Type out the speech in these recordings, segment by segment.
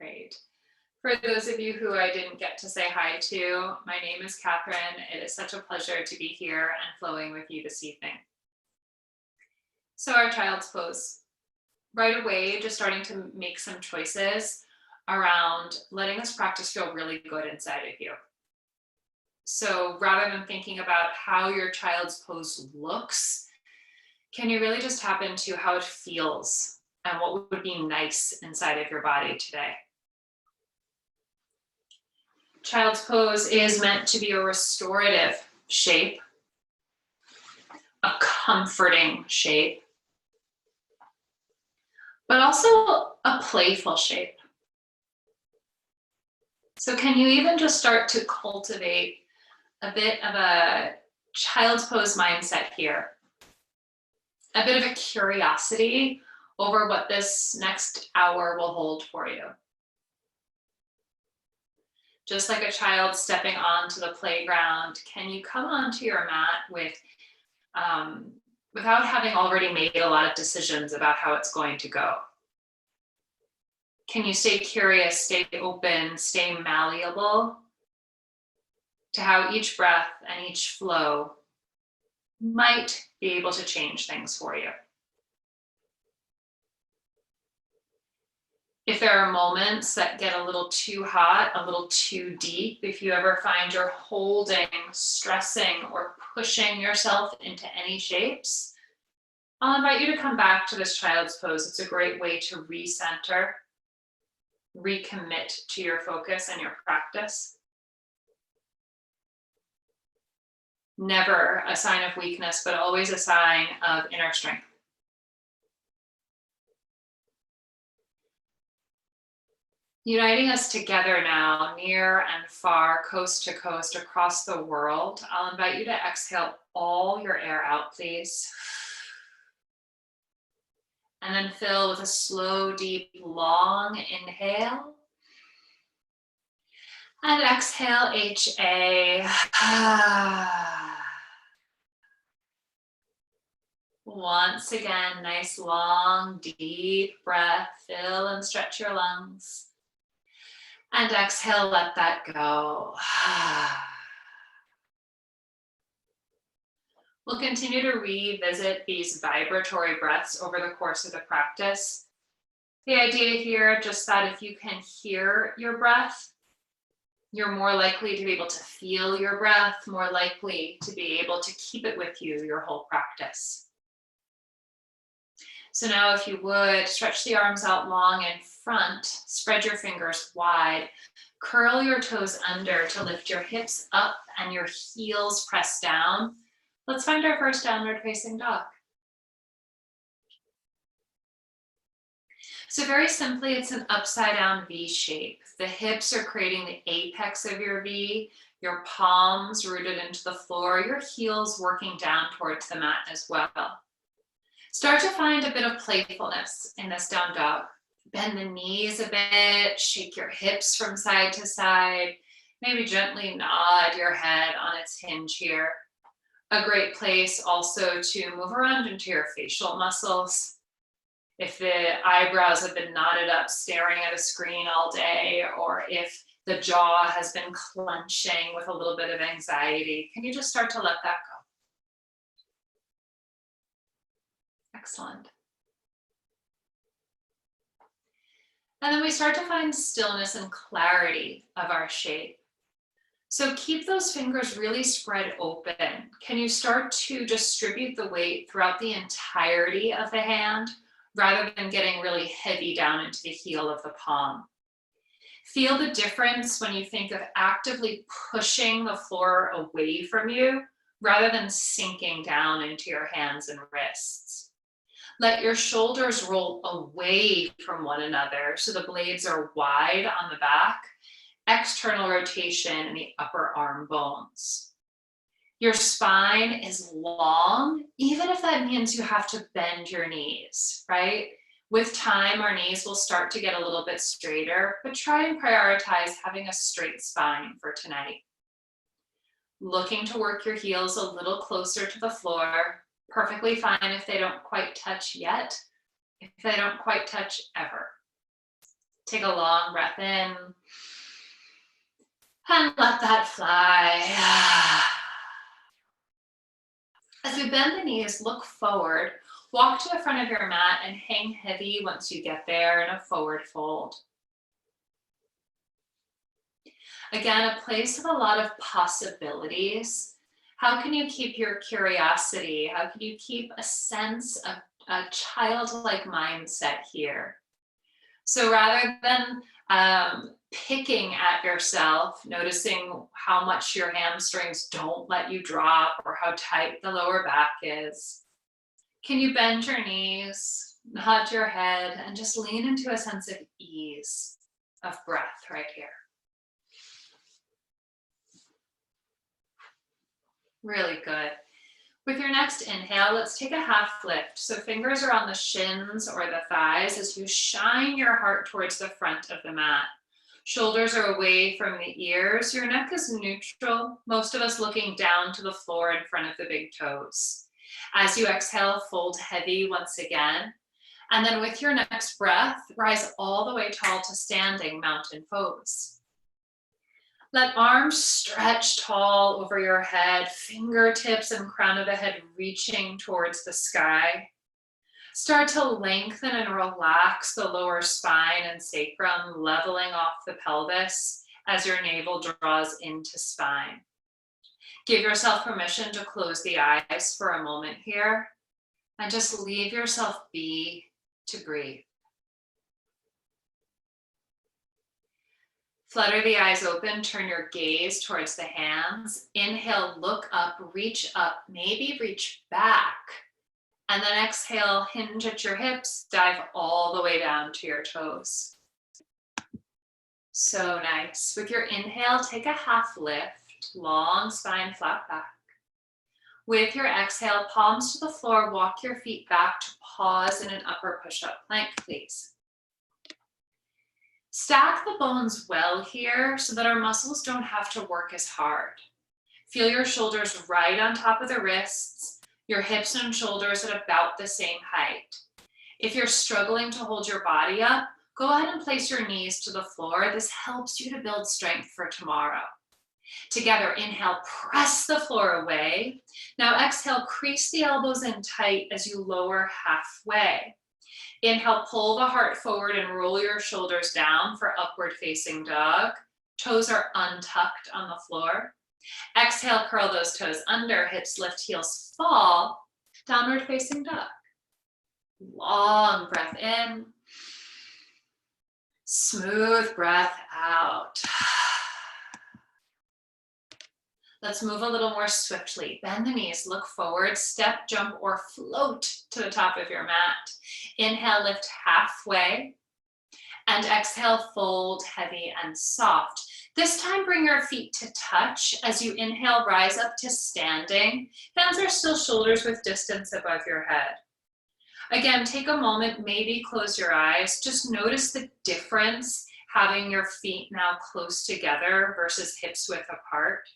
Great. For those of you who I didn't get to say hi to, my name is Kathryn. It is such a pleasure to be here and flowing with you this evening. So our child's pose. Right away, just starting to make some choices around letting this practice feel really good inside of you. So rather than thinking about how your child's pose looks, can you really just tap into how it feels and what would be nice inside of your body today? Child's pose is meant to be a restorative shape, a comforting shape, but also a playful shape. So can you even just start to cultivate a bit of a child's pose mindset here? A bit of a curiosity over what this next hour will hold for you. Just like a child stepping onto the playground, can you come onto your mat without having already made a lot of decisions about how it's going to go? Can you stay curious, stay open, stay malleable to how each breath and each flow might be able to change things for you? If there are moments that get a little too hot, a little too deep, if you ever find you're holding, stressing, or pushing yourself into any shapes, I'll invite you to come back to this child's pose. It's a great way to recenter, recommit to your focus and your practice. Never a sign of weakness, but always a sign of inner strength. Uniting us together now, near and far, coast to coast, across the world. I'll invite you to exhale all your air out, please. And then fill with a slow, deep, long inhale. And exhale, HA. Once again, nice, long, deep breath. Fill and stretch your lungs. And exhale, let that go. We'll continue to revisit these vibratory breaths over the course of the practice. The idea here, just that if you can hear your breath, you're more likely to be able to feel your breath, more likely to be able to keep it with you your whole practice. So now if you would, stretch the arms out long in front, spread your fingers wide, curl your toes under to lift your hips up and your heels press down. Let's find our first downward facing dog. So very simply, it's an upside down V shape. The hips are creating the apex of your V, your palms rooted into the floor, your heels working down towards the mat as well. Start to find a bit of playfulness in this down dog. Bend the knees a bit, shake your hips from side to side, maybe gently nod your head on its hinge here. A great place also to move around into your facial muscles. If the eyebrows have been knotted up staring at a screen all day, or if the jaw has been clenching with a little bit of anxiety, can you just start to let that go? Excellent. And then we start to find stillness and clarity of our shape. So keep those fingers really spread open. Can you start to distribute the weight throughout the entirety of the hand rather than getting really heavy down into the heel of the palm? Feel the difference when you think of actively pushing the floor away from you rather than sinking down into your hands and wrists. Let your shoulders roll away from one another so the blades are wide on the back. External rotation in the upper arm bones. Your spine is long, even if that means you have to bend your knees, right? With time, our knees will start to get a little bit straighter, but try and prioritize having a straight spine for tonight. Looking to work your heels a little closer to the floor. Perfectly fine if they don't quite touch yet, if they don't quite touch ever. Take a long breath in and let that fly. As we bend the knees, look forward, walk to the front of your mat and hang heavy once you get there in a forward fold. Again, a place of a lot of possibilities. How can you keep your curiosity? How can you keep a sense of a childlike mindset here? So rather than picking at yourself, noticing how much your hamstrings don't let you drop or how tight the lower back is, can you bend your knees, nod your head, and just lean into a sense of ease, of breath right here. Really good. With your next inhale, let's take a half lift. So fingers are on the shins or the thighs as you shine your heart towards the front of the mat. Shoulders are away from the ears. Your neck is neutral, most of us looking down to the floor in front of the big toes. As you exhale, fold heavy once again. And then with your next breath, rise all the way tall to standing mountain pose. Let arms stretch tall over your head, fingertips and crown of the head reaching towards the sky. Start to lengthen and relax the lower spine and sacrum, leveling off the pelvis as your navel draws into spine. Give yourself permission to close the eyes for a moment here and just leave yourself be to breathe. Flutter the eyes open, turn your gaze towards the hands. Inhale, look up, maybe reach back. And then exhale, hinge at your hips, dive all the way down to your toes. So nice. With your inhale, take a half lift, long spine, flat back. With your exhale, palms to the floor, walk your feet back to pause in an upper push-up plank, please. Stack the bones well here so that our muscles don't have to work as hard. Feel your shoulders right on top of the wrists, your hips and shoulders at about the same height. If you're struggling to hold your body up, go ahead and place your knees to the floor. This helps you to build strength for tomorrow. Together, inhale, press the floor away. Now exhale, crease the elbows in tight as you lower halfway. Inhale, pull the heart forward and roll your shoulders down for upward facing dog. Toes are untucked on the floor. Exhale, curl those toes under, hips lift, heels fall, downward facing dog. Long breath in, smooth breath out. Let's move a little more swiftly. Bend the knees, look forward, step, jump, or float to the top of your mat. Inhale, lift halfway, and exhale, fold heavy and soft. This time, bring your feet to touch. As you inhale, rise up to standing. Hands are still shoulders with distance above your head. Again, take a moment, maybe close your eyes. Just notice the difference having your feet now close together versus hips width apart.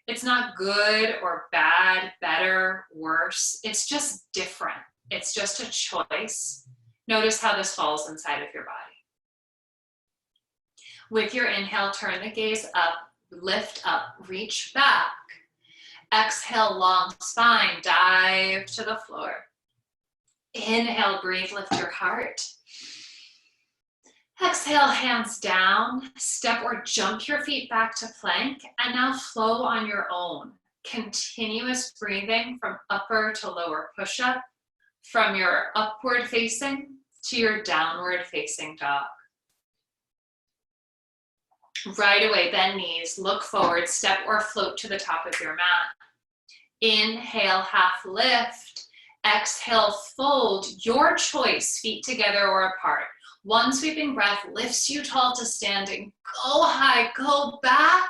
It's not good or bad, better, worse. It's just different. It's just a choice. Notice how this falls inside of your body. With your inhale, turn the gaze up, lift up, reach back. Exhale, long spine, dive to the floor. Inhale, breathe, lift your heart. Exhale, hands down, step or jump your feet back to plank, and now flow on your own. Continuous breathing from upper to lower push-up, from your upward facing to your downward facing dog. Right away, bend knees, look forward, step or float to the top of your mat. Inhale, half lift. Exhale, fold. Your choice, feet together or apart. One sweeping breath lifts you tall to standing. Go high, go back.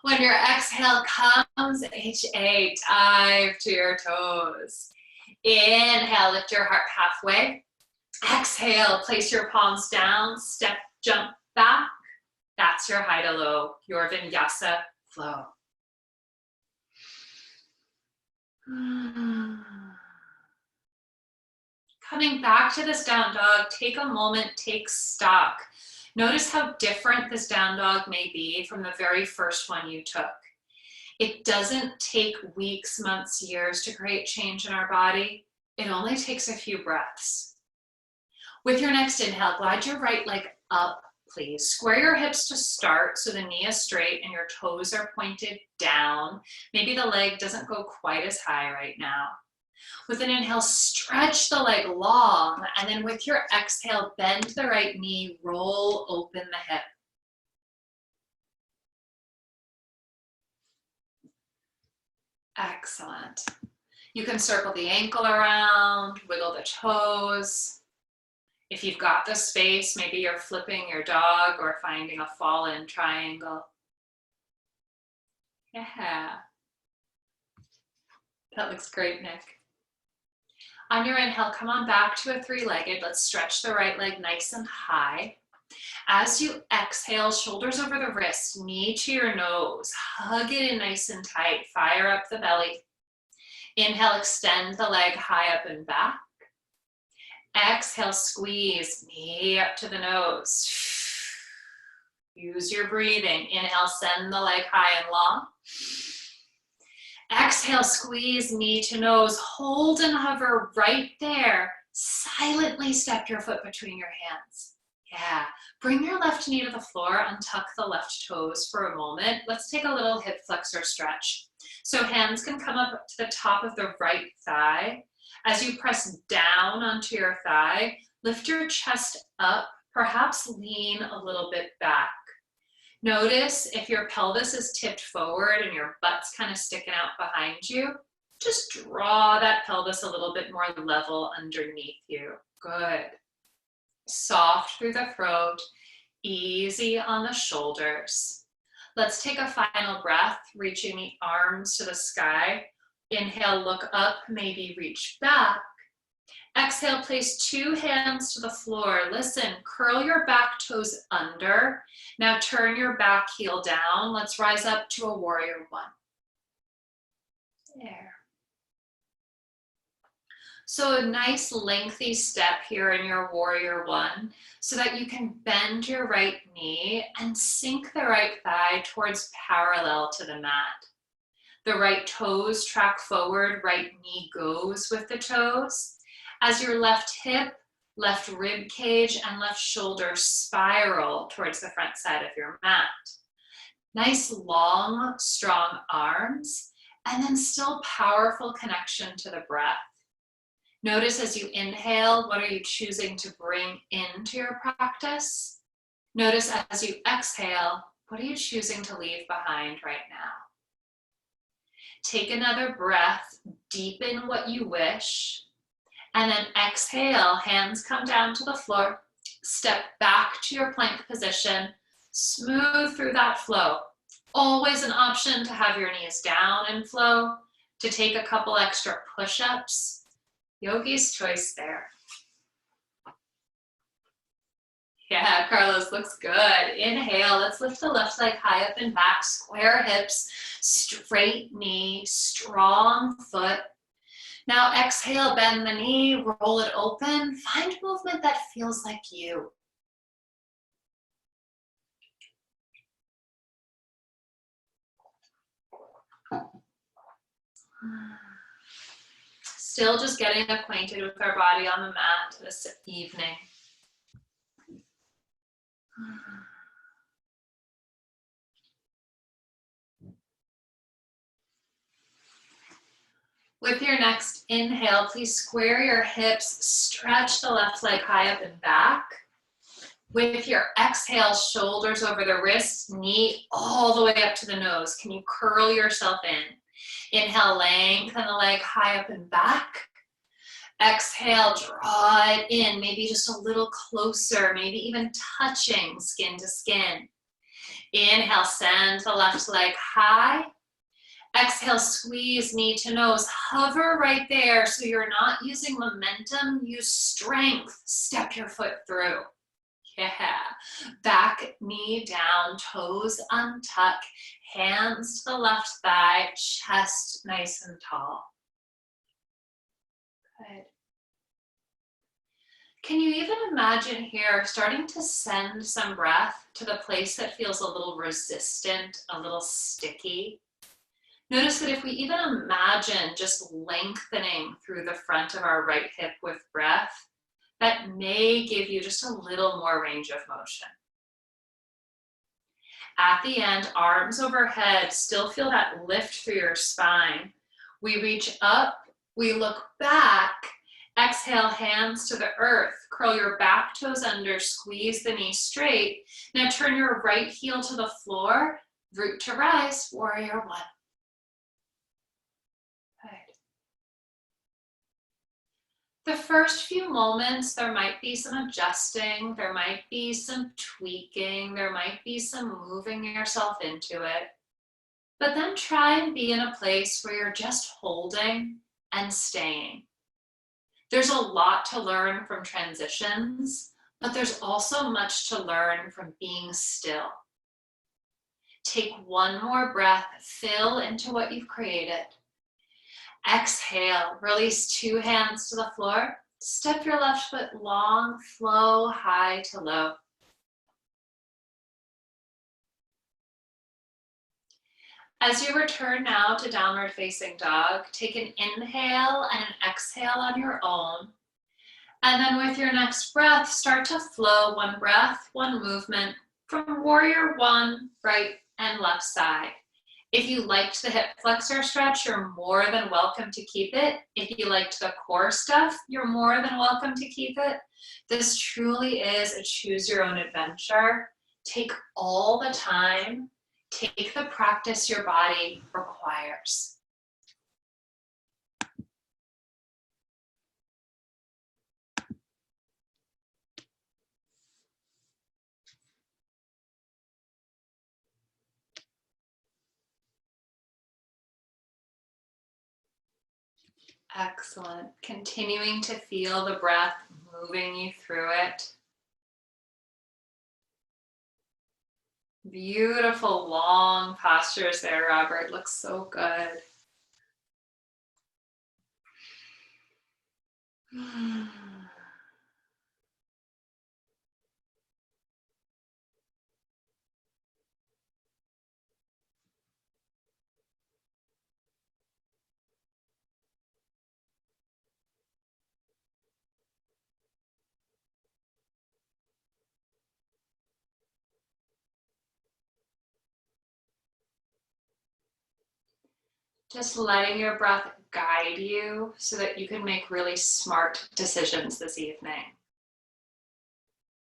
When your exhale comes, HA, dive to your toes. Inhale, lift your heart halfway. Exhale, place your palms down, step, jump back. That's your high to low, your Vinyasa flow. Coming back to this down dog, take a moment, take stock. Notice how different this down dog may be from the very first one you took. It doesn't take weeks, months, years to create change in our body. It only takes a few breaths. With your next inhale, glide your right leg up, please. Square your hips to start so the knee is straight and your toes are pointed down. Maybe the leg doesn't go quite as high right now. With an inhale, stretch the leg long, and then with your exhale, bend the right knee, roll open the hip. Excellent. You can circle the ankle around, wiggle the toes. If you've got the space, maybe you're flipping your dog or finding a fall-in triangle. Yeah. That looks great, Nick. On your inhale, come on back to a three-legged. Let's stretch the right leg nice and high. As you exhale, shoulders over the wrists, knee to your nose. Hug it in nice and tight. Fire up the belly. Inhale, extend the leg high up and back. Exhale, squeeze, knee up to the nose. Use your breathing. Inhale, send the leg high and long. Exhale, squeeze, knee to nose. Hold and hover right there. Silently step your foot between your hands. Yeah. Bring your left knee to the floor, untuck the left toes for a moment. Let's take a little hip flexor stretch. So hands can come up to the top of the right thigh. As you press down onto your thigh, lift your chest up, perhaps lean a little bit back. Notice if your pelvis is tipped forward and your butt's kind of sticking out behind you, just draw that pelvis a little bit more level underneath you. Good. Soft through the throat, easy on the shoulders. Let's take a final breath, reaching the arms to the sky. Inhale, look up, maybe reach back. Exhale, place two hands to the floor. Listen, curl your back toes under. Now turn your back heel down. Let's rise up to a warrior one. There. So a nice lengthy step here in your warrior one so that you can bend your right knee and sink the right thigh towards parallel to the mat. The right toes track forward, right knee goes with the toes. As your left hip, left rib cage, and left shoulder spiral towards the front side of your mat. Nice, long, strong arms, and then still powerful connection to the breath. Notice as you inhale, what are you choosing to bring into your practice? Notice as you exhale, what are you choosing to leave behind right now? Take another breath, deepen what you wish, and then exhale, hands come down to the floor, step back to your plank position, smooth through that flow. Always an option to have your knees down and flow, to take a couple extra push-ups. Yogi's choice there. Yeah, Carlos, looks good. Inhale, let's lift the left leg high up and back, square hips, straight knee, strong foot. Now exhale, bend the knee, roll it open. Find movement that feels like you. Still just getting acquainted with our body on the mat this evening. With your next inhale, please square your hips, stretch the left leg high up and back. With your exhale, shoulders over the wrists, knee all the way up to the nose. Can you curl yourself in? Inhale, lengthen the leg high up and back. Exhale, draw it in, maybe just a little closer, maybe even touching skin to skin. Inhale, send the left leg high. Exhale, squeeze knee to nose. Hover right there so you're not using momentum, use strength. Step your foot through. Yeah. Back knee down, toes untuck, hands to the left thigh, chest nice and tall. Good. Can you even imagine here starting to send some breath to the place that feels a little resistant, a little sticky? Notice that if we even imagine just lengthening through the front of our right hip with breath, that may give you just a little more range of motion. At the end, arms overhead, still feel that lift through your spine. We reach up, we look back, exhale, hands to the earth, curl your back toes under, squeeze the knee straight. Now turn your right heel to the floor, root to rise, warrior one. Good. The first few moments, there might be some adjusting, there might be some tweaking, there might be some moving yourself into it. But then try and be in a place where you're just holding and staying. There's a lot to learn from transitions, but there's also much to learn from being still. Take one more breath, fill into what you've created. Exhale, release 2 hands to the floor. Step your left foot long, flow high to low. As you return now to downward facing dog, take an inhale and an exhale on your own. And then with your next breath, start to flow one breath, one movement from warrior one, right and left side. If you liked the hip flexor stretch, you're more than welcome to keep it. If you liked the core stuff, you're more than welcome to keep it. This truly is a choose your own adventure. Take all the time. Take the practice your body requires. Excellent. Continuing to feel the breath moving you through it. Beautiful long postures there, Robert. Looks so good. Just letting your breath guide you so that you can make really smart decisions this evening.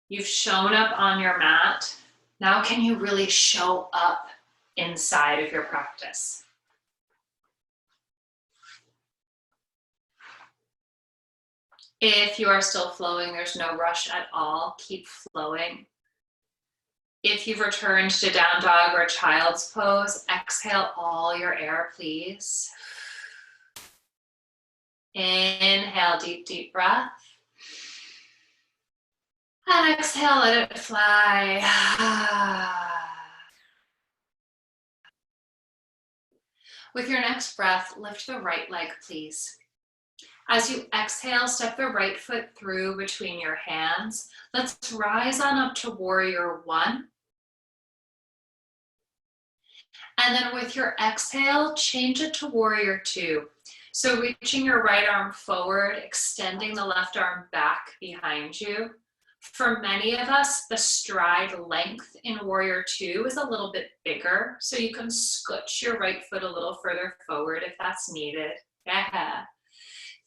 You've shown up on your mat. Now can you really show up inside of your practice? If you are still flowing, there's no rush at all. Keep flowing. If you've returned to down dog or child's pose, exhale all your air, please. Inhale, deep, deep breath. And exhale, let it fly. With your next breath, lift the right leg, please. As you exhale, step the right foot through between your hands. Let's rise on up to warrior one. And then with your exhale, change it to warrior two. So reaching your right arm forward, extending the left arm back behind you. For many of us, the stride length in warrior two is a little bit bigger, so you can scooch your right foot a little further forward if that's needed. Yeah.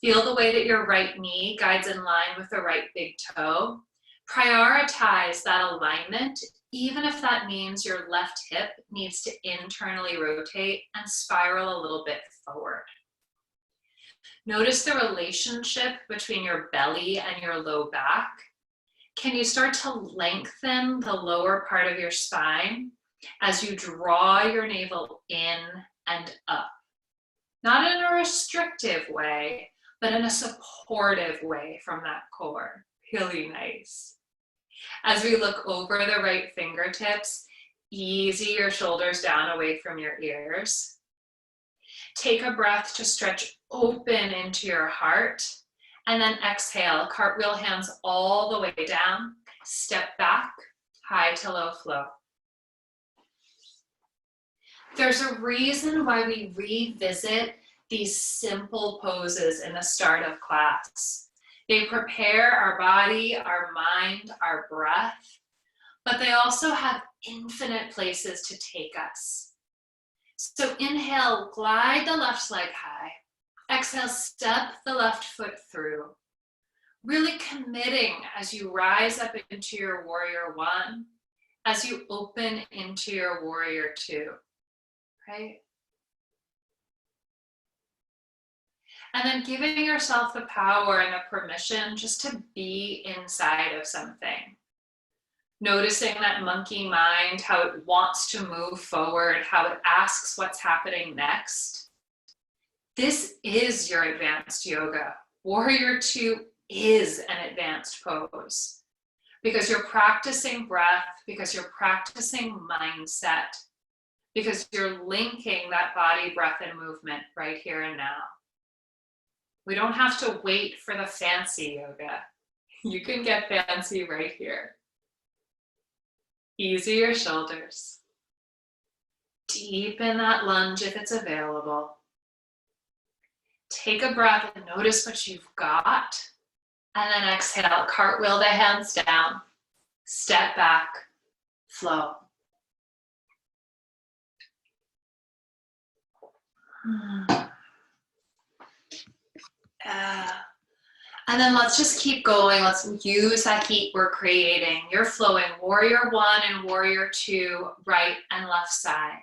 Feel the way that your right knee guides in line with the right big toe. Prioritize that alignment, even if that means your left hip needs to internally rotate and spiral a little bit forward. Notice the relationship between your belly and your low back. Can you start to lengthen the lower part of your spine as you draw your navel in and up? Not in a restrictive way, but in a supportive way from that core. Really nice. As we look over the right fingertips, easy your shoulders down away from your ears. Take a breath to stretch open into your heart And then exhale, cartwheel hands all the way down, step back, high to low flow. There's a reason why we revisit these simple poses in the start of class. They prepare our body, our mind, our breath, but they also have infinite places to take us. So inhale, glide the left leg high. Exhale, step the left foot through. Really committing as you rise up into your warrior one, as you open into your warrior two, right? And then giving yourself the power and the permission just to be inside of something. Noticing that monkey mind, how it wants to move forward, how it asks what's happening next. This is your advanced yoga. Warrior two is an advanced pose because you're practicing breath, because you're practicing mindset, because you're linking that body, breath, and movement right here and now. We don't have to wait for the fancy yoga. You can get fancy right here. Easy your shoulders. Deepen that lunge if it's available. Take a breath and notice what you've got. And then exhale, cartwheel the hands down. Step back, flow. And then let's just keep going. Let's use that heat we're creating. You're flowing warrior one and warrior two, right and left side.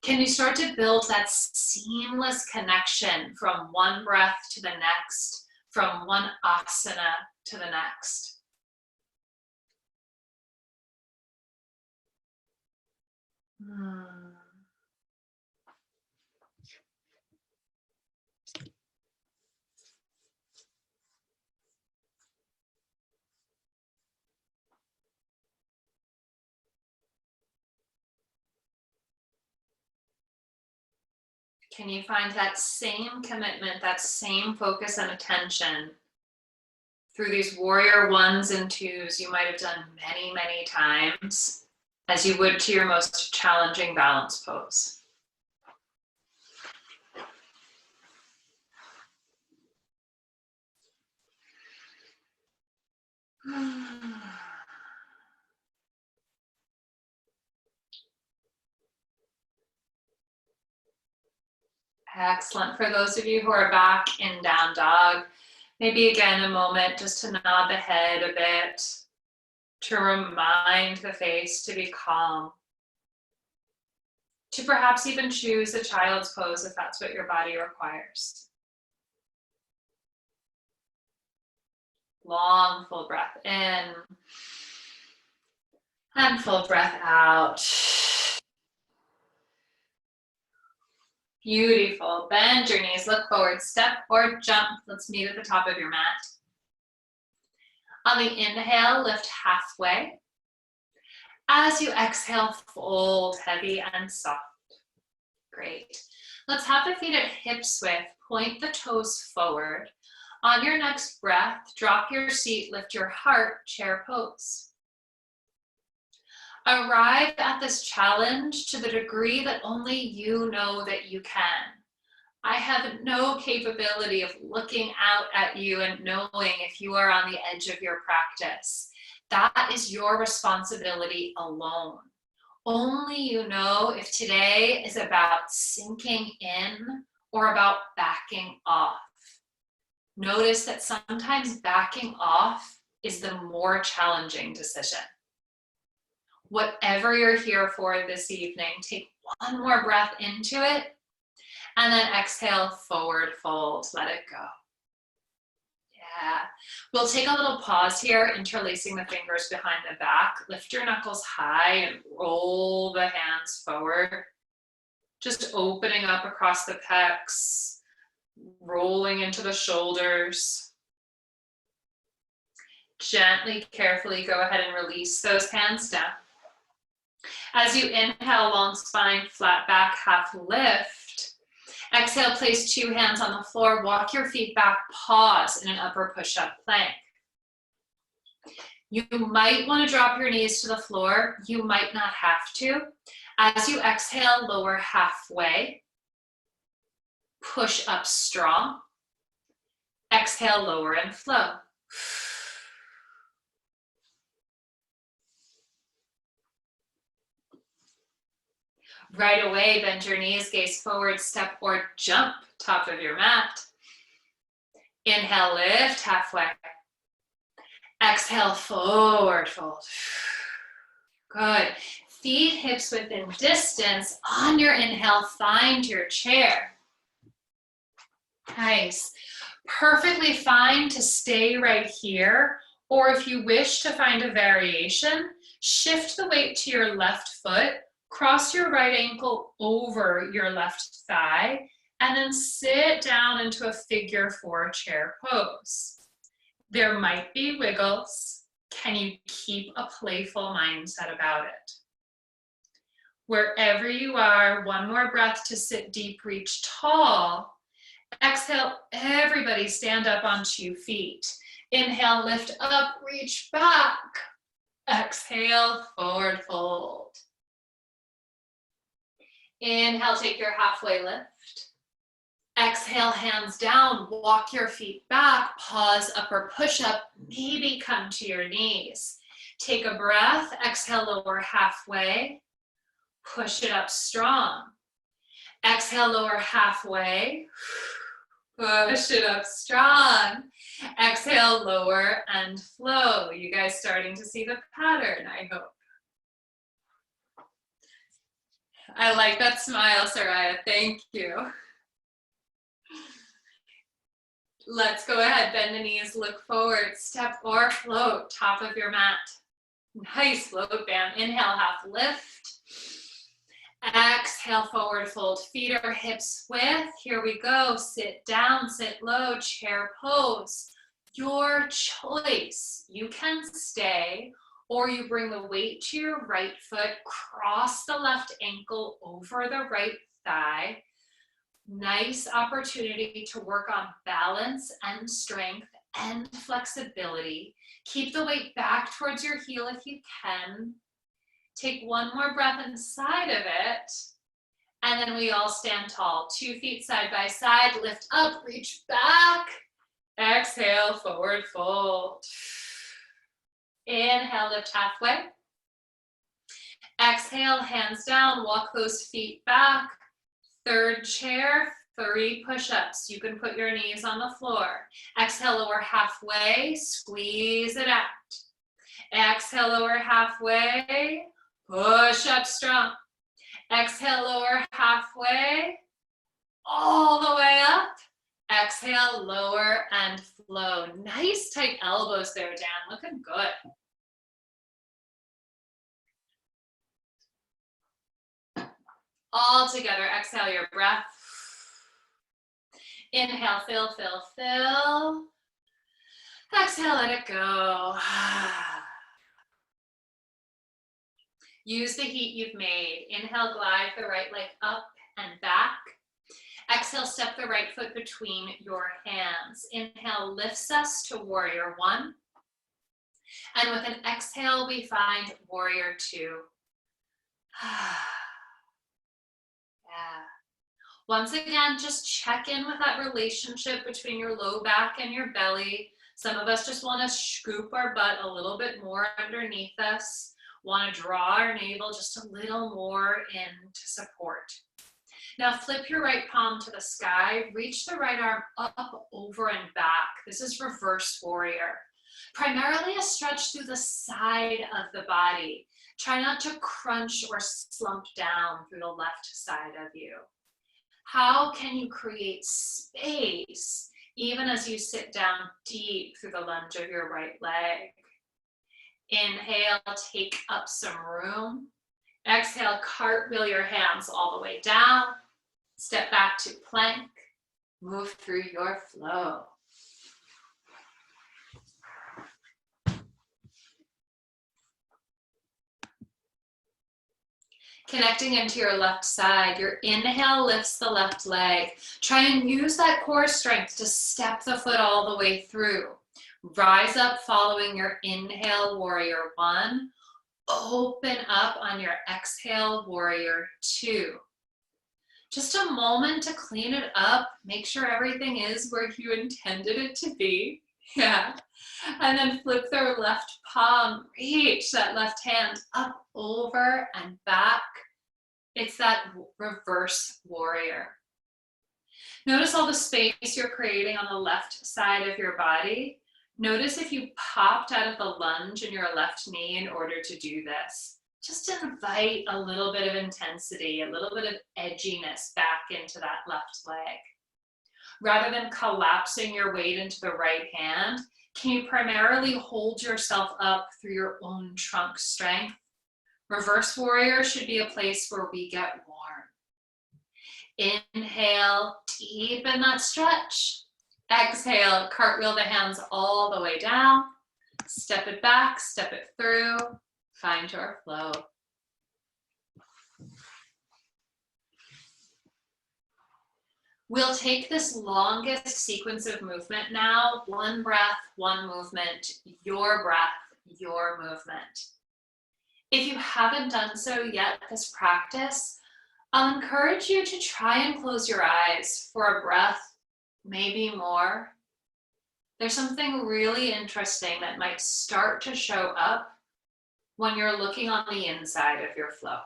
Can you start to build that seamless connection from one breath to the next, from one asana to the next? Can you find that same commitment, that same focus and attention through these warrior ones and twos you might have done many, many times as you would to your most challenging balance pose? Excellent. For those of you who are back in down dog, maybe again a moment just to nod the head a bit, to remind the face to be calm, to perhaps even choose a child's pose if that's what your body requires. Long, full breath in, and full breath out. Beautiful. Bend your knees, look forward, step or jump. Let's meet at the top of your mat. On the inhale, lift halfway. As you exhale, fold heavy and soft. Great. Let's have the feet at hips width. Point the toes forward. On your next breath, drop your seat, lift your heart, chair pose. Arrive at this challenge to the degree that only you know that you can. I have no capability of looking out at you and knowing if you are on the edge of your practice. That is your responsibility alone. Only you know if today is about sinking in or about backing off. Notice that sometimes backing off is the more challenging decision. Whatever you're here for this evening, take one more breath into it, and then exhale, forward fold, let it go. Yeah, we'll take a little pause here, interlacing the fingers behind the back. Lift your knuckles high and roll the hands forward. Just opening up across the pecs, rolling into the shoulders. Gently, carefully go ahead and release those hands down. As you inhale, long spine, flat back, half lift. Exhale, place 2 hands on the floor, walk your feet back, pause in an upper push-up plank. You might want to drop your knees to the floor. You might not have to. As you exhale, lower halfway. Push up strong. Exhale, lower and flow. Right away, bend your knees, gaze forward, step or jump, top of your mat. Inhale, lift halfway. Exhale, forward fold. Good. Feet, hips within distance. On your inhale, find your chair. Nice. Perfectly fine to stay right here, or if you wish to find a variation, shift the weight to your left foot, cross your right ankle over your left thigh, and then sit down into a figure 4 chair pose. There might be wiggles. Can you keep a playful mindset about it? Wherever you are, one more breath to sit deep, reach tall. Exhale, everybody stand up on 2 feet. Inhale, lift up, reach back. Exhale, forward fold. Inhale, take your halfway lift. Exhale, hands down, walk your feet back, pause, upper push-up, maybe come to your knees. Take a breath, exhale, lower halfway, push it up strong. Exhale, lower halfway, push it up strong. Exhale, lower and flow. You guys starting to see the pattern, I hope. I like that smile, Soraya, thank you. Let's go ahead, bend the knees, look forward, step or float, top of your mat. Nice, float band. Inhale, half lift. Exhale, forward fold, feet or hips width. Here we go, sit down, sit low, chair pose. Your choice. You can stay, or you bring the weight to your right foot, cross the left ankle over the right thigh. Nice opportunity to work on balance and strength and flexibility. Keep the weight back towards your heel if you can. Take one more breath inside of it. And then we all stand tall. 2 feet side by side, lift up, reach back. Exhale, forward fold. Inhale, lift halfway. Exhale, hands down, walk those feet back. 3rd chair, 3 push-ups. You can put your knees on the floor. Exhale, lower halfway, squeeze it out. Exhale, lower halfway, push up strong. Exhale, lower halfway, all the way up. Exhale, lower and flow. Nice tight elbows there, Dan, looking good. All together, exhale your breath. Inhale, fill, fill, fill. Exhale, let it go. Use the heat you've made. Inhale, glide the right leg up and back. Exhale, step the right foot between your hands. Inhale, lifts us to warrior 1. And with an exhale, we find warrior 2. Yeah. Once again, just check in with that relationship between your low back and your belly. Some of us just want to scoop our butt a little bit more underneath us. Want to draw our navel just a little more in to support. Now flip your right palm to the sky, reach the right arm up, over, and back. This is reverse warrior. Primarily a stretch through the side of the body. Try not to crunch or slump down through the left side of you. How can you create space even as you sit down deep through the lunge of your right leg? Inhale, take up some room. Exhale, cartwheel your hands all the way down. Step back to plank. Move through your flow. Connecting into your left side. Your inhale lifts the left leg. Try and use that core strength to step the foot all the way through. Rise up following your inhale, warrior one. Open up on your exhale, warrior two. Just a moment to clean it up. Make sure everything is where you intended it to be. Yeah. And then flip their left palm. Reach that left hand up, over, and back. It's that reverse warrior. Notice all the space you're creating on the left side of your body. Notice if you popped out of the lunge in your left knee in order to do this. Just invite a little bit of intensity, a little bit of edginess back into that left leg. Rather than collapsing your weight into the right hand, can you primarily hold yourself up through your own trunk strength? Reverse warrior should be a place where we get warm. Inhale, deepen that stretch. Exhale, cartwheel the hands all the way down. Step it back, step it through. Find your flow. We'll take this longest sequence of movement now. One breath, one movement, your breath, your movement. If you haven't done so yet this practice, I'll encourage you to try and close your eyes for a breath, maybe more. There's something really interesting that might start to show up when you're looking on the inside of your flow.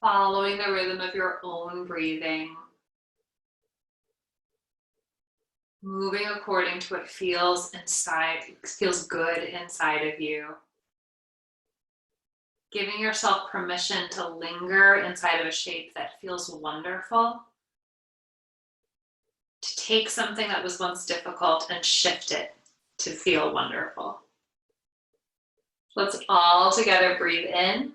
Following the rhythm of your own breathing. Moving according to what feels good inside of you. Giving yourself permission to linger inside of a shape that feels wonderful. To take something that was once difficult and shift it to feel wonderful. Let's all together breathe in.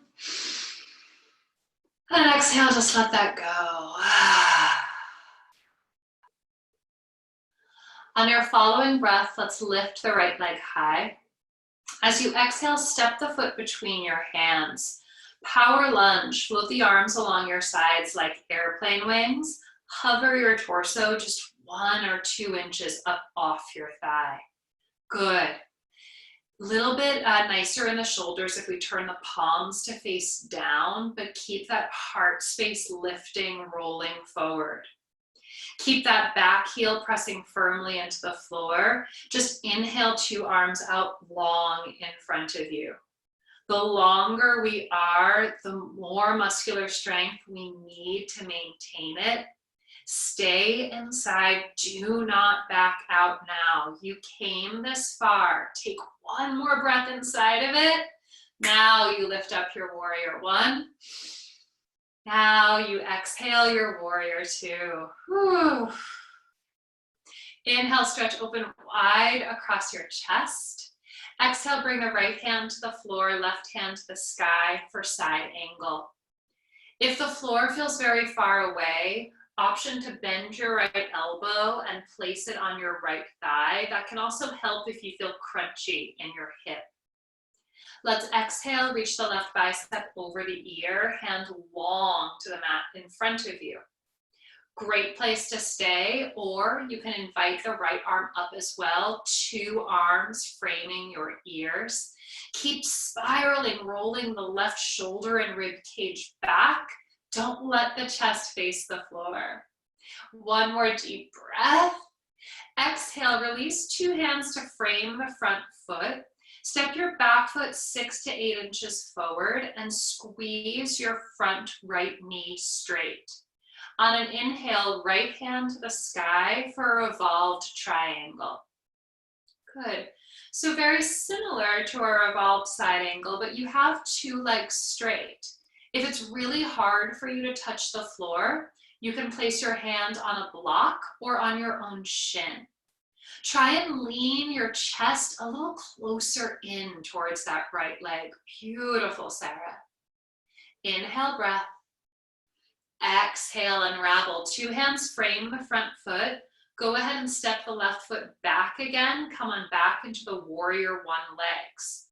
And exhale, just let that go. On your following breath, let's lift the right leg high. As you exhale, step the foot between your hands. Power lunge, float the arms along your sides like airplane wings. Hover your torso just 1 or 2 inches up off your thigh. Good. Little bit nicer in the shoulders if we turn the palms to face down, but keep that heart space lifting, rolling forward. Keep that back heel pressing firmly into the floor. Just inhale, 2 arms out long in front of you. The longer we are, the more muscular strength we need to maintain it. Stay inside, do not back out now. You came this far. Take 1 more breath inside of it. Now you lift up your warrior 1. Now you exhale your warrior 2. Whew. Inhale, stretch open wide across your chest. Exhale, bring the right hand to the floor, left hand to the sky for side angle. If the floor feels very far away, option to bend your right elbow and place it on your right thigh. That can also help if you feel crunchy in your hip. Let's exhale, reach the left bicep over the ear, hand long to the mat in front of you. Great place to stay, or you can invite the right arm up as well, 2 arms framing your ears. Keep spiraling, rolling the left shoulder and rib cage back. Don't let the chest face the floor. 1 more deep breath. Exhale, release 2 hands to frame the front foot. Step your back foot 6 to 8 inches forward and squeeze your front right knee straight. On an inhale, right hand to the sky for a revolved triangle. Good. So very similar to a revolved side angle, but you have two legs straight. If it's really hard for you to touch the floor, you can place your hand on a block or on your own shin. Try and lean your chest a little closer in towards that right leg. Beautiful, Sarah. Inhale, breath. Exhale, unravel. Two hands frame the front foot. Go ahead and step the left foot back again. Come on back into the warrior one legs.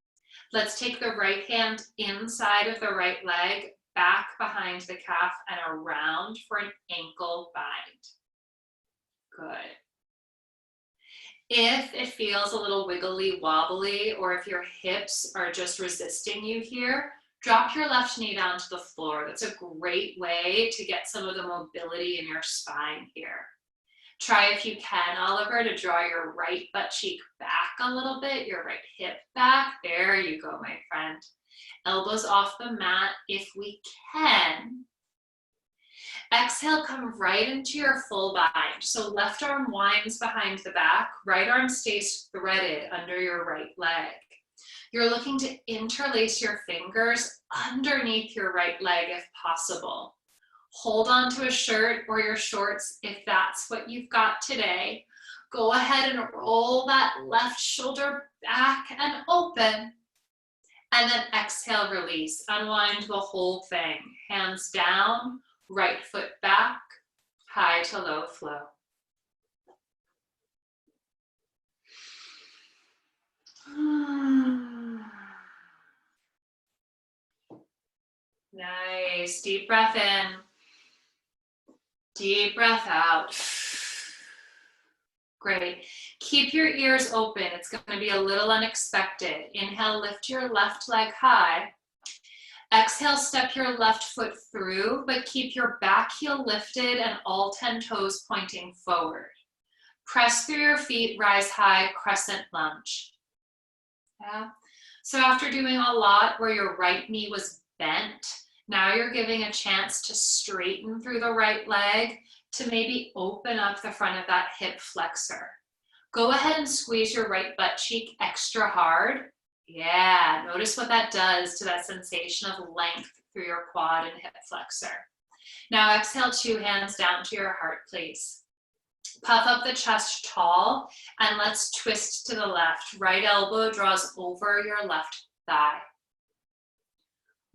Let's take the right hand inside of the right leg, back behind the calf and around for an ankle bind. Good. If it feels a little wiggly wobbly, or if your hips are just resisting you here, drop your left knee down to the floor. That's a great way to get some of the mobility in your spine here. Try, if you can, Oliver, to draw your right butt cheek back a little bit, your right hip back. There you go, my friend. Elbows off the mat if we can. Exhale, come right into your full bind. So left arm winds behind the back, right arm stays threaded under your right leg. You're looking to interlace your fingers underneath your right leg if possible. Hold on to a shirt or your shorts if that's what you've got today. Go ahead and roll that left shoulder back and open. And then exhale, release. Unwind the whole thing. Hands down, right foot back, high to low flow. Nice. Deep breath in. Deep breath out. Great. Keep your ears open. It's going to be a little unexpected. Inhale, lift your left leg high. Exhale, step your left foot through, but keep your back heel lifted and all 10 toes pointing forward. Press through your feet, rise high, crescent lunge. Yeah. So after doing a lot where your right knee was bent, now you're giving a chance to straighten through the right leg, to maybe open up the front of that hip flexor. Go ahead and squeeze your right butt cheek extra hard. Yeah, notice what that does to that sensation of length through your quad and hip flexor. Now exhale, two hands down to your heart, please. Puff up the chest tall, and let's twist to the left. Right elbow draws over your left thigh.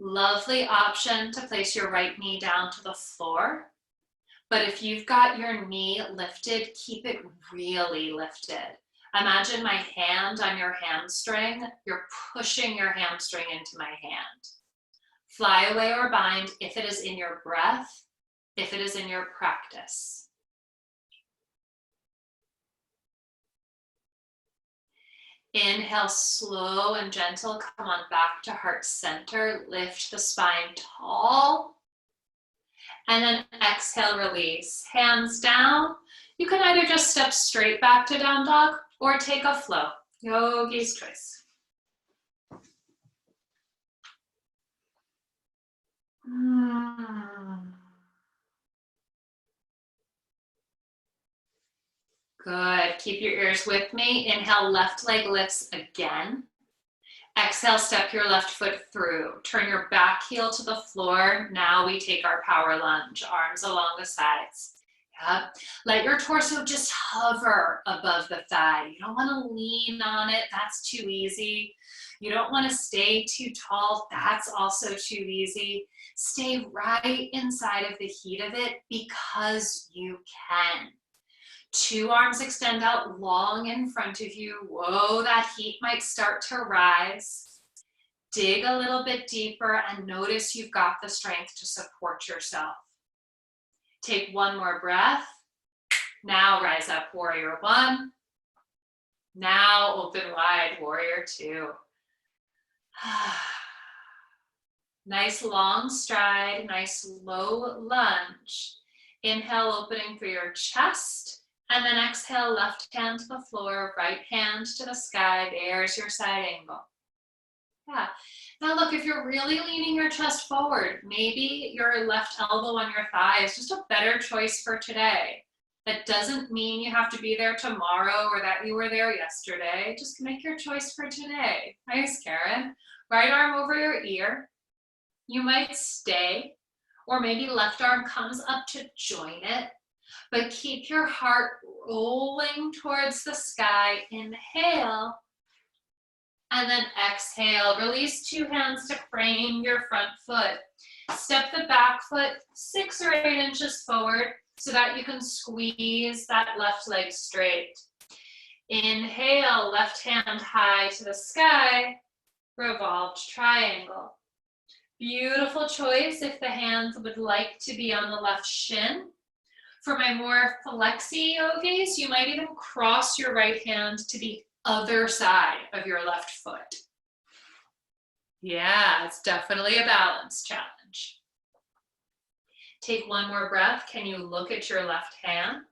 Lovely option to place your right knee down to the floor. But if you've got your knee lifted, keep it really lifted. Imagine my hand on your hamstring. You're pushing your hamstring into my hand. Fly away or bind if it is in your breath, if it is in your practice. Inhale, slow and gentle. Come on back to heart center. Lift the spine tall. And then exhale, release. Hands down. You can either just step straight back to down dog or take a flow. Yogi's choice. Good. Keep your ears with me. Inhale, left leg lifts again. Exhale, step your left foot through. Turn your back heel to the floor. Now we take our power lunge, arms along the sides. Yep. Let your torso just hover above the thigh. You don't want to lean on it. That's too easy. You don't want to stay too tall. That's also too easy. Stay right inside of the heat of it because you can. Two arms extend out long in front of you. Whoa, that heat might start to rise. Dig a little bit deeper and notice you've got the strength to support yourself. Take one more breath. Now rise up, warrior one. Now open wide, warrior two. Nice long stride, nice low lunge. Inhale, opening through your chest. And then exhale, left hand to the floor, right hand to the sky. There's your side angle. Yeah. Now look, if you're really leaning your chest forward, maybe your left elbow on your thigh is just a better choice for today. That doesn't mean you have to be there tomorrow or that you were there yesterday. Just make your choice for today. Nice, Karen. Right arm over your ear. You might stay, or maybe left arm comes up to join it, but keep your heart rolling towards the sky. Inhale. And then exhale, release 2 hands to frame your front foot. Step the back foot 6 or 8 inches forward so that you can squeeze that left leg straight. Inhale, left hand high to the sky, revolved triangle. Beautiful choice if the hands would like to be on the left shin. For my more flexy yogis, you might even cross your right hand to the other side of your left foot. Yeah, it's definitely a balance challenge. Take one more breath. Can you look at your left hand?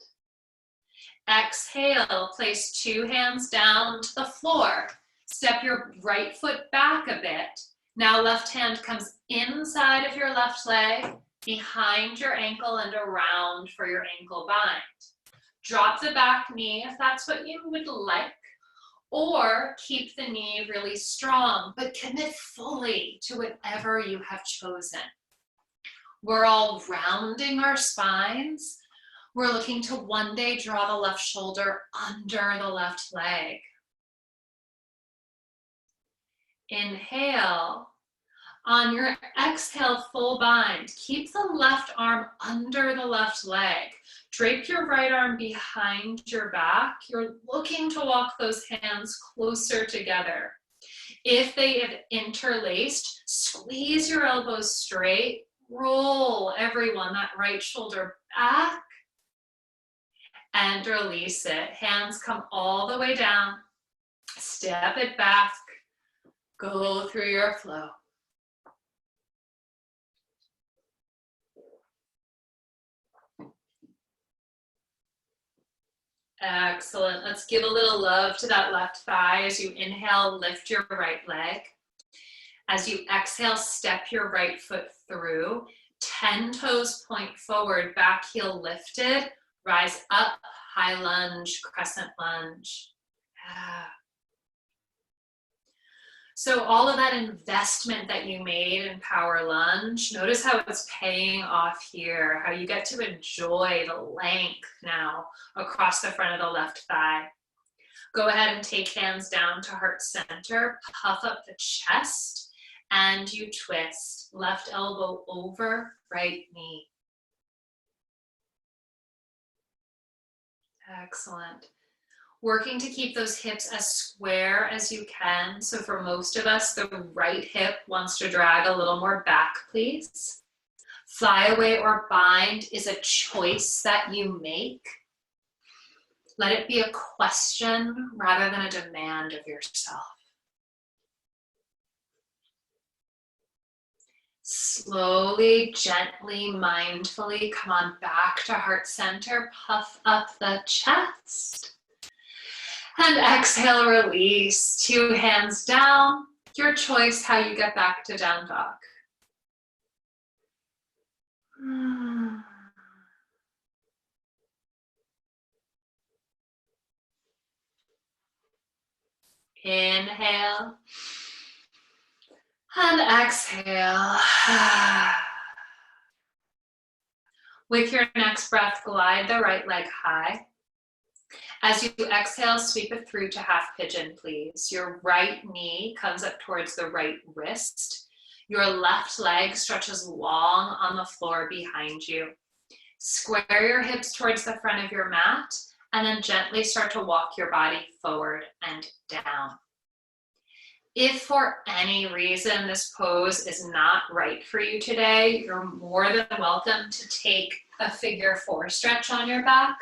Exhale, place 2 hands down to the floor. Step your right foot back a bit. Now left hand comes inside of your left leg, behind your ankle and around for your ankle bind. Drop the back knee if that's what you would like. Or keep the knee really strong, but commit fully to whatever you have chosen. We're all rounding our spines. We're looking to one day draw the left shoulder under the left leg. Inhale. On your exhale, full bind. Keep the left arm under the left leg. Drape your right arm behind your back. You're looking to walk those hands closer together. If they have interlaced, squeeze your elbows straight. Roll, everyone, that right shoulder back. And release it. Hands come all the way down. Step it back. Go through your flow. Excellent. Let's give a little love to that left thigh. As you inhale, lift your right leg. As you exhale, step your right foot through. 10 toes point forward, back heel lifted. Rise up, high lunge, crescent lunge. So all of that investment that you made in power lunge, notice how it's paying off here, how you get to enjoy the length now across the front of the left thigh. Go ahead and take hands down to heart center, puff up the chest, and you twist. Left elbow over, right knee. Excellent. Working to keep those hips as square as you can. So for most of us, the right hip wants to drag a little more back, please. Fly away or bind is a choice that you make. Let it be a question rather than a demand of yourself. Slowly, gently, mindfully come on back to heart center. Puff up the chest. And exhale, release. 2 hands down. Your choice how you get back to down dog. Inhale. And exhale. With your next breath, glide the right leg high. As you exhale, sweep it through to half pigeon, please. Your right knee comes up towards the right wrist. Your left leg stretches long on the floor behind you. Square your hips towards the front of your mat, and then gently start to walk your body forward and down. If for any reason this pose is not right for you today, you're more than welcome to take a figure 4 stretch on your back.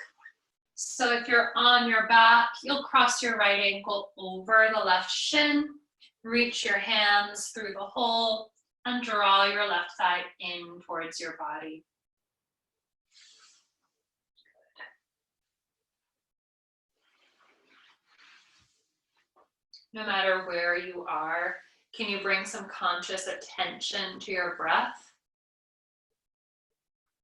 So if you're on your back, you'll cross your right ankle over the left shin, reach your hands through the hole, and draw your left thigh in towards your body. No matter where you are, can you bring some conscious attention to your breath?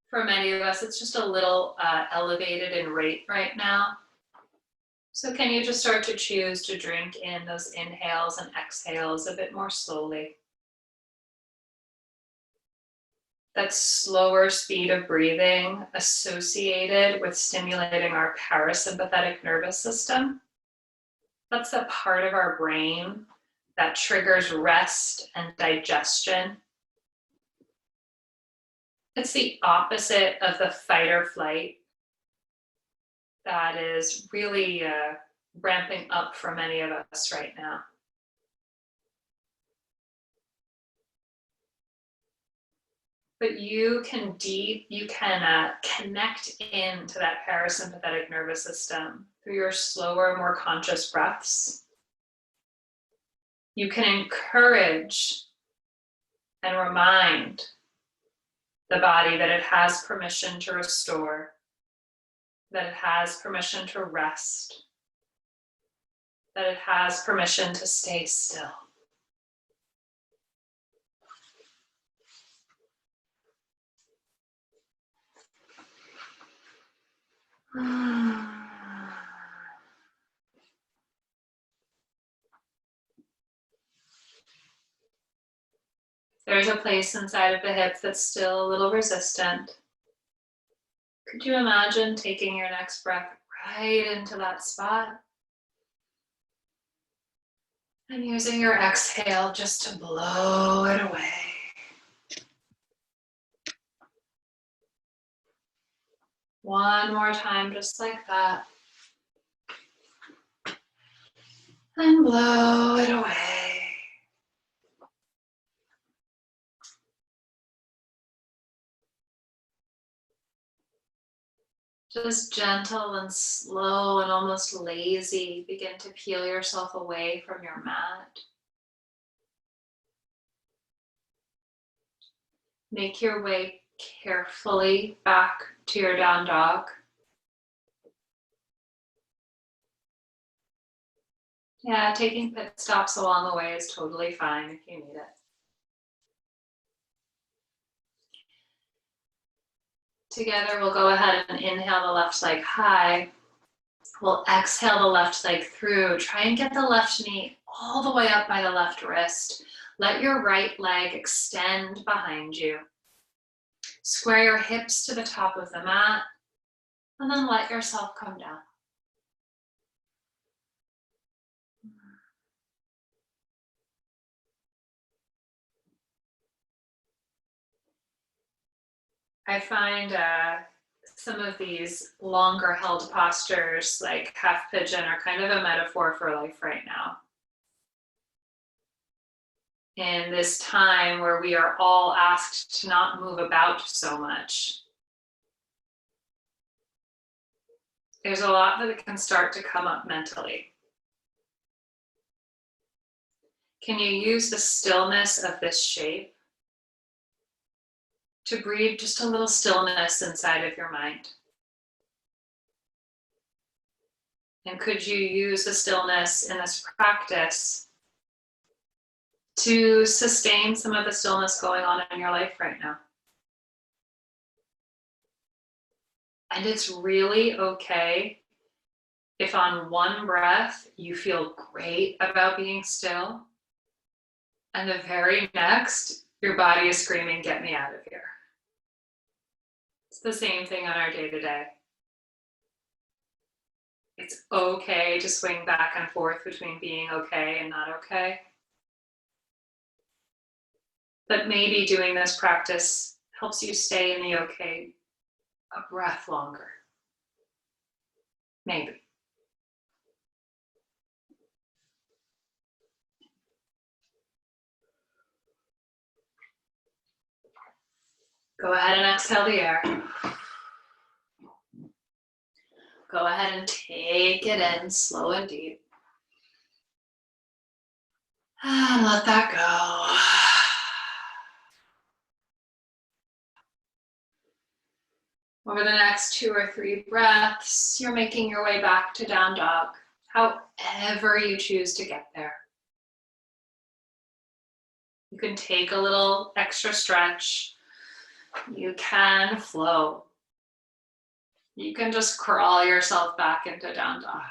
For many of us, it's just a little elevated in rate right now. So can you just start to choose to drink in those inhales and exhales a bit more slowly? That slower speed of breathing associated with stimulating our parasympathetic nervous system. That's the part of our brain that triggers rest and digestion. It's the opposite of the fight or flight that is really ramping up for many of us right now. But you can connect into that parasympathetic nervous system through your slower, more conscious breaths. You can encourage and remind the body that it has permission to restore, that it has permission to rest, that it has permission to stay still. There's a place inside of the hip that's still a little resistant. Could you imagine taking your next breath right into that spot? And using your exhale just to blow it away. One more time, just like that. And blow it away. Just gentle and slow and almost lazy, begin to peel yourself away from your mat. Make your way carefully back to your down dog. Yeah, taking pit stops along the way is totally fine if you need it. Together, we'll go ahead and inhale the left leg high. We'll exhale the left leg through. Try and get the left knee all the way up by the left wrist. Let your right leg extend behind you. Square your hips to the top of the mat, and then let yourself come down. I find some of these longer held postures like half pigeon are kind of a metaphor for life right now. In this time where we are all asked to not move about so much, there's a lot that can start to come up mentally. Can you use the stillness of this shape to breathe just a little stillness inside of your mind? And could you use the stillness in this practice to sustain some of the stillness going on in your life right now? And it's really okay if on one breath you feel great about being still, and the very next, your body is screaming, "Get me out of here." It's the same thing on our day-to-day. It's okay to swing back and forth between being okay and not okay. But maybe doing this practice helps you stay in the okay a breath longer. Maybe. Go ahead and exhale the air. Go ahead and take it in slow and deep. And let that go. Over the next 2 or 3 breaths, you're making your way back to down dog, however you choose to get there. You can take a little extra stretch. You can flow. You can just crawl yourself back into down dog.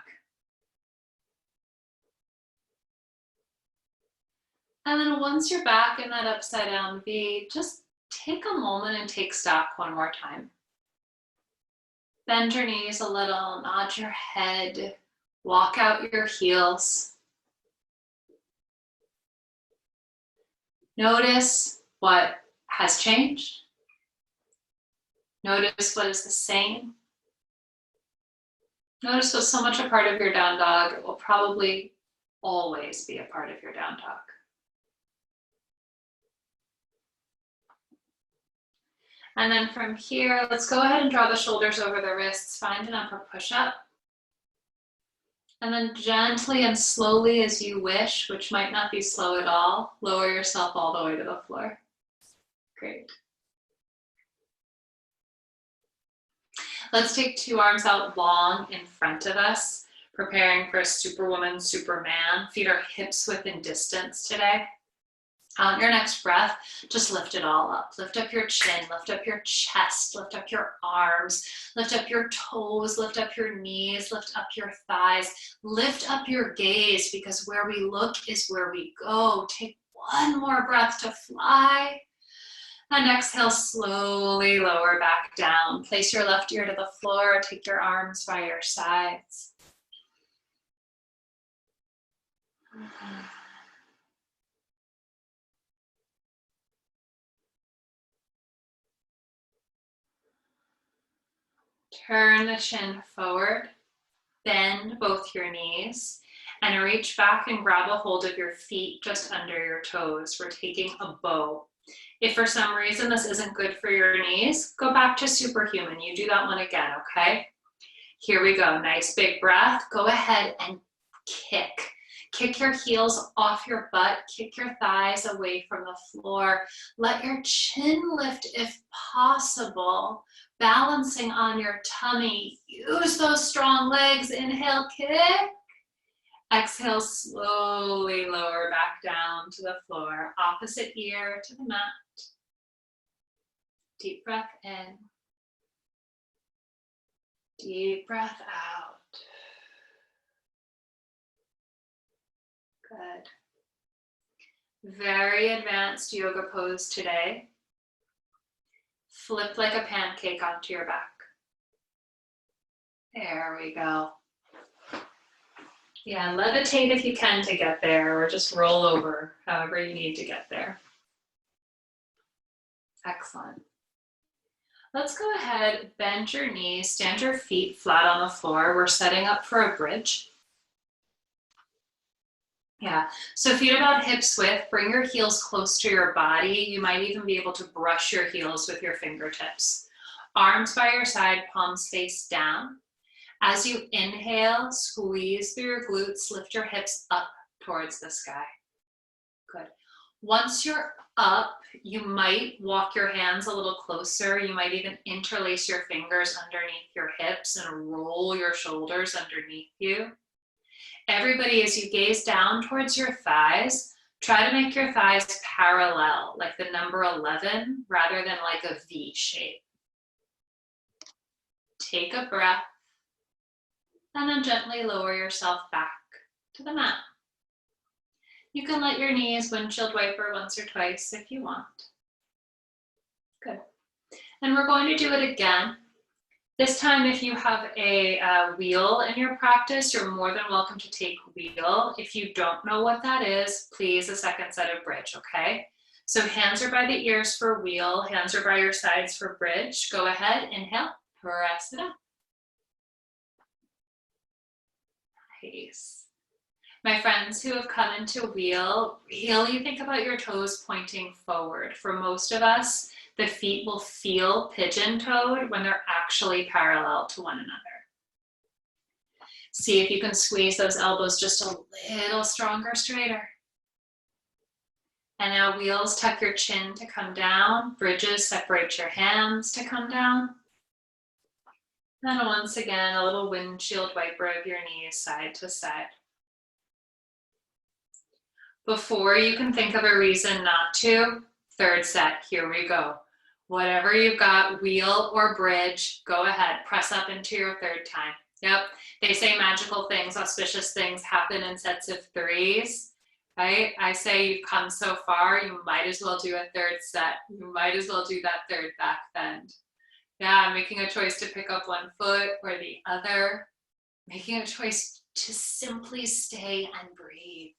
And then once you're back in that upside down V, just take a moment and take stock one more time. Bend your knees a little, nod your head, walk out your heels. Notice what has changed. Notice what is the same. Notice what's so much a part of your down dog, it will probably always be a part of your down dog. And then from here, let's go ahead and draw the shoulders over the wrists, find an upper push-up. And then gently and slowly as you wish, which might not be slow at all, lower yourself all the way to the floor. Great. Let's take two arms out long in front of us, preparing for a superwoman, superman. Feet are hips width in distance today. On your next breath, just lift it all up. Lift up your chin, lift up your chest, lift up your arms, lift up your toes, lift up your knees, lift up your thighs, lift up your gaze, because where we look is where we go. Take one more breath to fly. And exhale, slowly lower back down. Place your left ear to the floor, take your arms by your sides. Turn the chin forward, bend both your knees, and reach back and grab a hold of your feet just under your toes. We're taking a bow. If for some reason this isn't good for your knees, go back to superhuman. You do that one again, okay? Here we go. Nice big breath. Go ahead and kick. Kick your heels off your butt. Kick your thighs away from the floor. Let your chin lift if possible. Balancing on your tummy. Use those strong legs. Inhale, kick. Exhale, slowly lower back down to the floor. Opposite ear to the mat. Deep breath in. Deep breath out. Good. Very advanced yoga pose today. Flip like a pancake onto your back. There we go. Yeah, levitate if you can to get there, or just roll over however you need to get there. Excellent. Let's go ahead, bend your knees, stand your feet flat on the floor. We're setting up for a bridge. Yeah, so feet about hips width, bring your heels close to your body. You might even be able to brush your heels with your fingertips. Arms by your side, palms face down. As you inhale, squeeze through your glutes, lift your hips up towards the sky. Good. Once you're up, you might walk your hands a little closer. You might even interlace your fingers underneath your hips and roll your shoulders underneath you. Everybody, as you gaze down towards your thighs, try to make your thighs parallel, like the number 11, rather than like a V shape. Take a breath, and then gently lower yourself back to the mat. You can let your knees windshield wiper once or twice if you want. Good. And we're going to do it again. This time, if you have a wheel in your practice, you're more than welcome to take wheel. If you don't know what that is, please a second set of bridge, okay? So hands are by the ears for wheel, hands are by your sides for bridge. Go ahead, inhale, press it up. Nice. My friends who have come into wheel, really think about your toes pointing forward. For most of us, the feet will feel pigeon-toed when they're actually parallel to one another. See if you can squeeze those elbows just a little stronger, straighter. And now wheels, tuck your chin to come down. Bridges, separate your hands to come down. And once again, a little windshield wiper of your knees side to side. Before you can think of a reason not to, third set, here we go. Whatever you've got, wheel or bridge, go ahead, press up into your third time. Yep, they say magical things, auspicious things happen in sets of threes, right? I say you've come so far, you might as well do a third set. You might as well do that third back bend. Yeah, making a choice to pick up one foot or the other, making a choice to simply stay and breathe.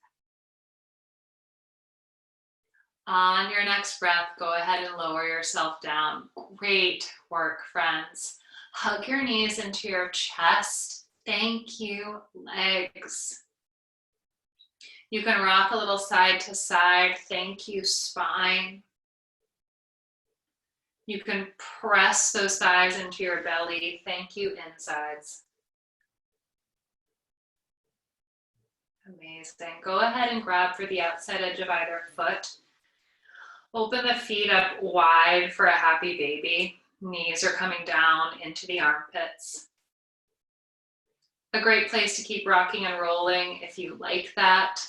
On your next breath, go ahead and lower yourself down. Great work, friends. Hug your knees into your chest. Thank you, legs. You can rock a little side to side. Thank you, spine. You can press those thighs into your belly. Thank you, insides. Amazing. Go ahead and grab for the outside edge of either foot. Open the feet up wide for a happy baby. Knees are coming down into the armpits. A great place to keep rocking and rolling if you like that.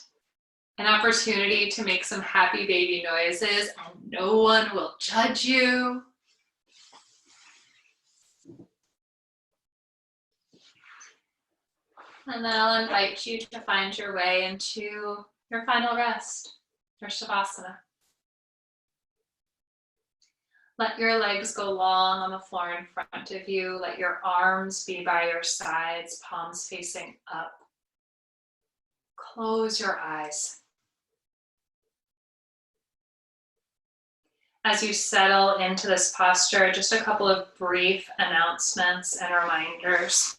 An opportunity to make some happy baby noises and no one will judge you. And then I'll invite you to find your way into your final rest, your Shavasana. Let your legs go long on the floor in front of you. Let your arms be by your sides, palms facing up. Close your eyes. As you settle into this posture, just a couple of brief announcements and reminders.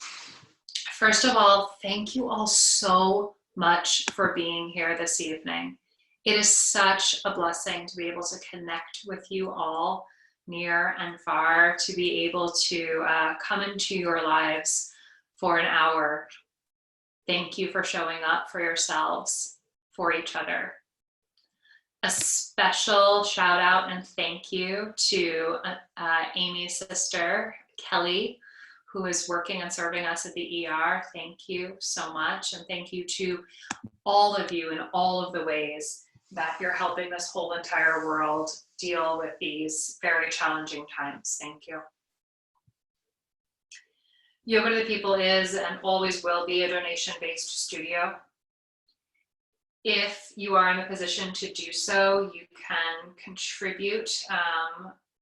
First of all, thank you all so much for being here this evening. It is such a blessing to be able to connect with you all near and far, to be able to come into your lives for an hour. Thank you for showing up for yourselves, for each other. A special shout out and thank you to Amy's sister, Kelly, who is working and serving us at the ER. Thank you so much. And thank you to all of you in all of the ways that you're helping this whole entire world deal with these very challenging times. Thank you. Yoga to the People is and always will be a donation-based studio. If you are in a position to do so, you can contribute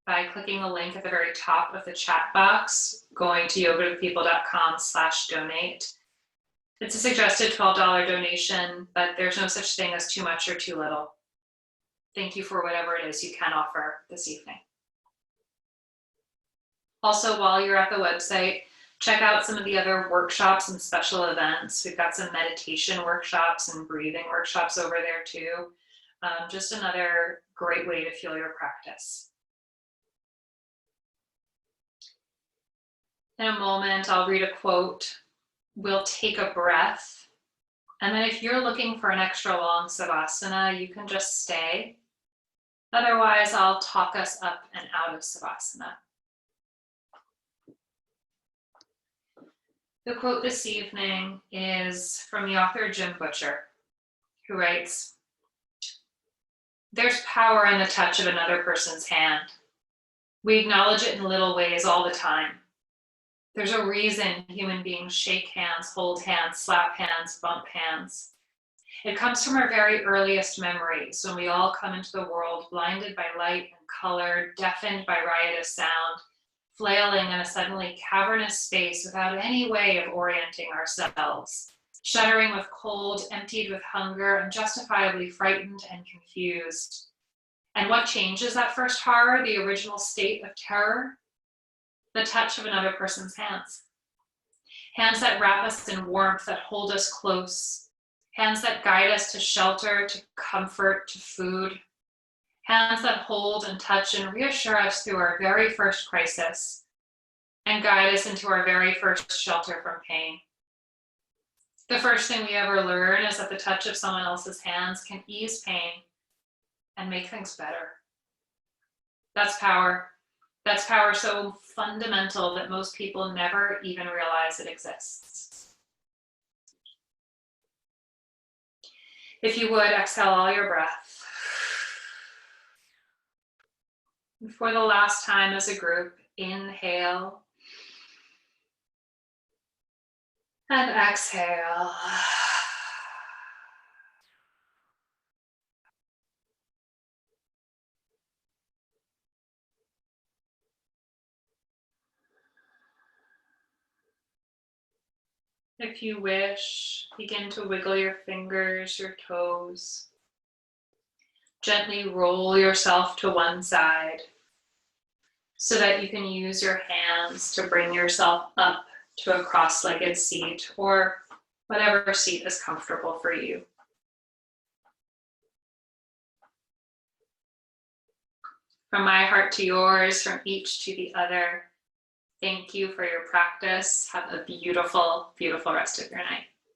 by clicking the link at the very top of the chat box, going to yogatothepeople.com/donate. It's a suggested $12 donation, but there's no such thing as too much or too little. Thank you for whatever it is you can offer this evening. Also, while you're at the website, check out some of the other workshops and special events. We've got some meditation workshops and breathing workshops over there too. Just another great way to fuel your practice. In a moment, I'll read a quote. We'll take a breath. And then if you're looking for an extra long Savasana, you can just stay. Otherwise, I'll talk us up and out of Savasana. The quote this evening is from the author Jim Butcher, who writes, "There's power in the touch of another person's hand. We acknowledge it in little ways all the time. There's a reason human beings shake hands, hold hands, slap hands, bump hands. It comes from our very earliest memories, when we all come into the world blinded by light and color, deafened by riotous sound, flailing in a suddenly cavernous space without any way of orienting ourselves, shuddering with cold, emptied with hunger, and justifiably frightened and confused. And what changes that first horror, the original state of terror? The touch of another person's hands. Hands that wrap us in warmth, that hold us close. Hands that guide us to shelter, to comfort, to food. Hands that hold and touch and reassure us through our very first crisis and guide us into our very first shelter from pain. The first thing we ever learn is that the touch of someone else's hands can ease pain and make things better. That's power. That's power so fundamental that most people never even realize it exists. If you would, exhale all your breath. And for the last time as a group, inhale and exhale. If you wish, begin to wiggle your fingers, your toes. Gently roll yourself to one side so that you can use your hands to bring yourself up to a cross-legged seat or whatever seat is comfortable for you. From my heart to yours, from each to the other, thank you for your practice. Have a beautiful, beautiful rest of your night.